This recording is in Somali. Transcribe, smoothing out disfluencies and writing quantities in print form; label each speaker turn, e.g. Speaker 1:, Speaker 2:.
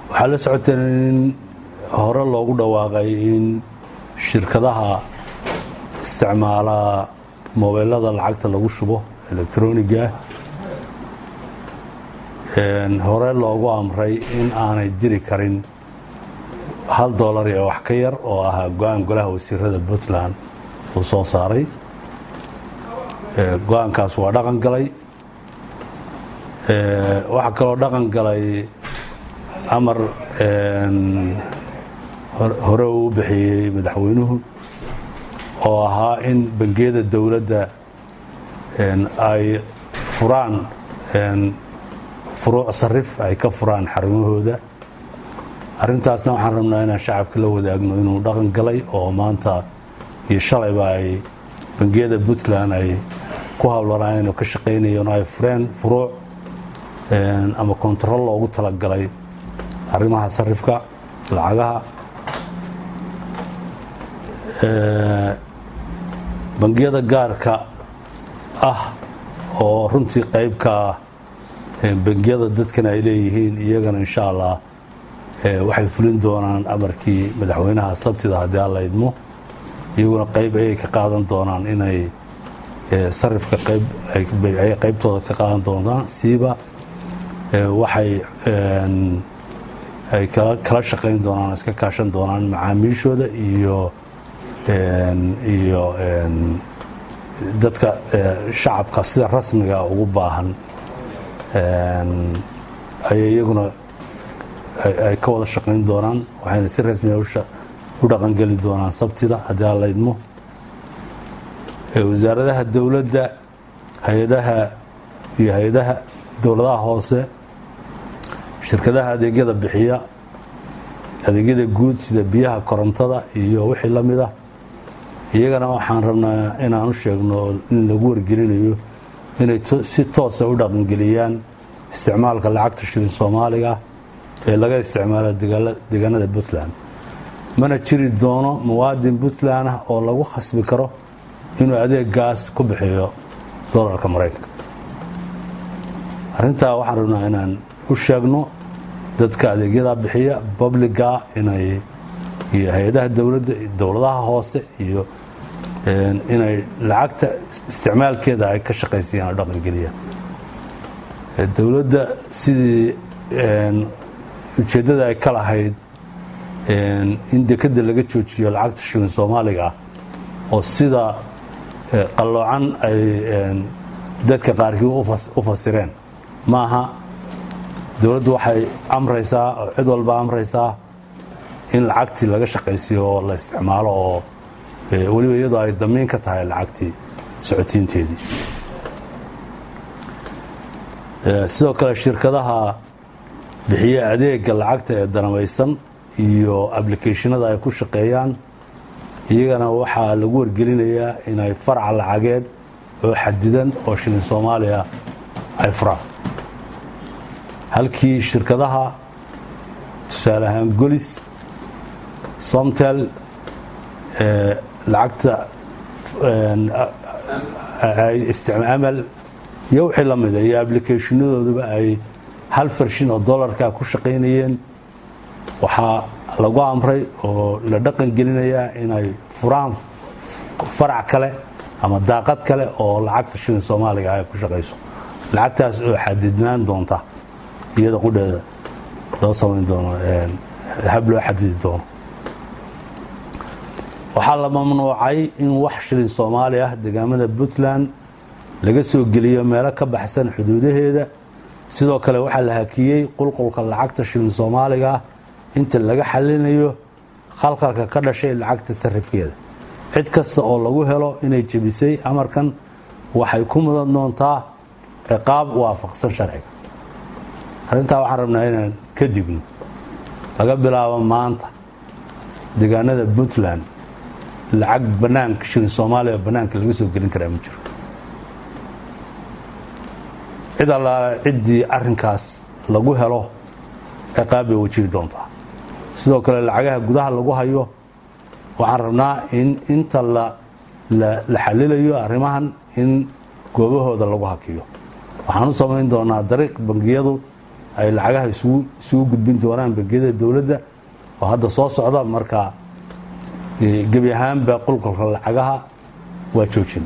Speaker 1: waxaa la socoteen in hore loogu dhawaaqay in shirkadaha isticmaala mobeelada lacagta lagu shubo elektroniga hore loogu amray in aanay diri karin $1 iyo wax ka yar oo ahaa go'aan golaha wasiirada Puntland uu soo saaray go'aankaas waa dhaqan galay waxa kaloo dhaqan galay amar hore uu bixiyay madaxweynuhu oo ahaa in bangiyada dawladda ay furaan furuuc sarif ay ka furaan xarumahooda arrintaasna waxaan rabnaa inaan shacabka la wadaagno inuu dhaqan galay oo maanta iyo shalayba ay bangiyada Puntland ay ku hawlanayeen oo ka shaqeynayeen ay fureen furuuc ama control loogu talagalay arrimaha sarifka lacagaha bangiyada gaarka ah oo runtii qayb ka bangiyada dadkan ay leeyihiin iyagana insha Allah waxay fulin doonaan amarkii madaxweynaha sabtida haddii alla idmo iyaguna qayb ay ka qaadan doonaan inay sarifka qayb ay qaybtooda ka qaadan doonaan siiba waxay ay kala shaqeyn doonaan iska kaashan doonaan macaamiishooda iyo dadka shacabka sida rasmiga ugu baahan ay iyaguna ay ka wada shaqeyn doonaan waxayna si rasmi ah u dhaqan gali doonaan sabtida haddii alla idmo wasaaradaha dawladda hay'adaha iyo hay'adaha dawladaha hoose shirkadaha adeegyada bixiya adeegyada guud sida biyaha korontada iyo wixii la mid ah iyagana waxaan rabnaa inaan u sheegno in lagu wargelinayo inay si toos ah u dhaqan geliyaan isticmaalka lacagta shilin Soomaaliga ee laga isticmaalo deegaanada Puntland mana jiri doono muwaadin Puntland ah oo lagu khasbi karo inuu adeegaas ku bixiyo dollarka Mareykanka arrintaa waxaan rabnaa inaan u sheegno dadka adeegyada bixiya publica inay iyo hay'adaha dawladda dawladaha hoose iyo inay lacagta isticmaalkeeda ay ka shaqeysiyaan dhaqan geliyaan dawladda sidii ujeedada ay ka lahayd in dekada laga joojiyo lacagta shilin Soomaaliga oo sida qaloocan ay dadka qaarkii u fasireen maaha dawladdu waxay amraysaa oo cid walba amraysaa in lacagtii laga shaqeysiyo oo la isticmaalo oo waliba iyadoo ay damiin ka tahay lacagtii socotiinteedii sidoo kale shirkadaha bixiya adeega lacagta ee danamaysan iyo applicationada ay ku shaqeeyaan iyagana waxaa lagu wargelinayaa inay farca lacageed oo xadidan oo shilin Soomaaliya ay furaan halkii shirkadaha tusaale ahaan Golis Somtel lacagta ay isticmaal iyo wixii la mid ah iyo applicationadooduba ay hal farshin oo dollarka ku shaqeynayeen waxaa lagu amray oo la dhaqan gelinayaa inay furaan farac kale ama daaqad kale oo lacagta shilin Soomaaliga ay ku shaqeyso lacagtaas oo xadidnaan doonta iyada qudheeda loo samayn doono hab loo xadidi doono waxaa la mamnuucay in wax shilin Soomaali ah deegaamada Puntland laga soo geliyo meelo ka baxsan xuduudaheeda sidoo kale waxaa la hakiyay qulqulka lacagta shilin Soomaaliga inta laga xalinayo khalkhalka ka dhashay lacagta sarifkeeda cid kasta oo lagu helo inay jabisay amarkan waxay ku mudan doontaa ciqaab waafaqsan sharciga arrintaa waxaan rabnaa inaan ka digno laga bilaabo maanta deegaanada Puntland lacag banaanka shilin Soomaaliya banaanka laga soo gelin karaa ma jiro cid alla ciddii arrinkaas lagu helo ciqaab ay wajihi doontaa sidoo kale lacagaha gudaha lagu hayo waxaan rabnaa in inta la xalilayo arrimahan in goobahooda lagu hakiyo waxaan u samayn doonaa dariiq bangiyadu ay lacagaha isugu gudbin doonaan bangiyada dowladda oo hadda soo socda marka gebi ahaanba qulqulka lacagaha waa joojin